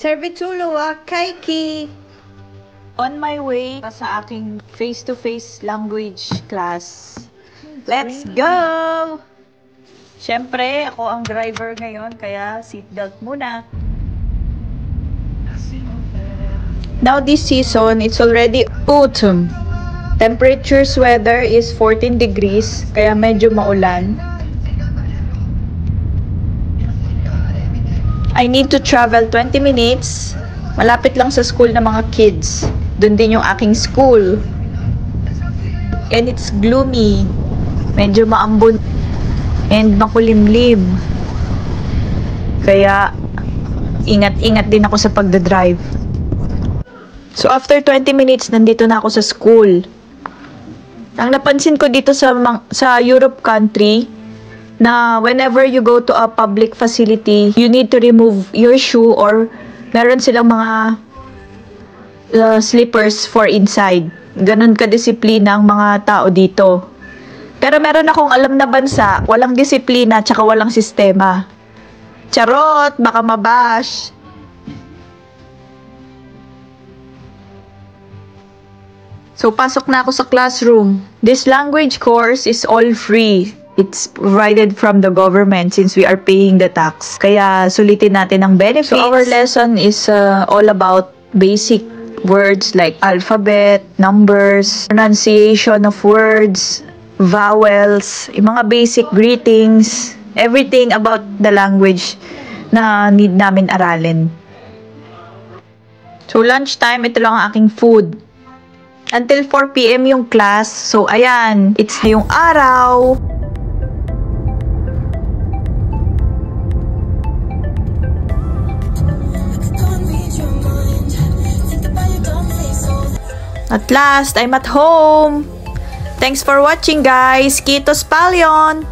Servituluwa, Kaiki! On my way sa aking face-to-face language class. Let's go! Siyempre, ako ang driver ngayon, kaya seatbelt muna. Now this season, it's already autumn. Temperature's weather is 14 degrees, kaya medyo maulan. I need to travel 20 minutes. Malapit lang sa school ng mga kids. Doon din yung aking school. And it's gloomy. Medyo maambon. And makulimlim. Kaya, ingat-ingat din ako sa pagdadrive. So, after 20 minutes, nandito na ako sa school. Ang napansin ko dito sa Europe country, na whenever you go to a public facility, you need to remove your shoe or meron silang mga slippers for inside. Ganon ka-disiplina ang mga tao dito. Pero meron akong alam na bansa, walang disiplina tsaka walang sistema. Charot! Baka mabash! So, pasok na ako sa classroom. This language course is all free. It's provided from the government since we are paying the tax. Kaya sulitin natin ang benefits. So our lesson is all about basic words like alphabet, numbers, pronunciation of words, vowels, yung mga basic greetings, everything about the language na need namin aralin. So lunchtime, ito lang ang aking food. Until 4 PM yung class. So ayan, it's yung araw. At last, I'm at home. Thanks for watching, guys. Kitos Palion!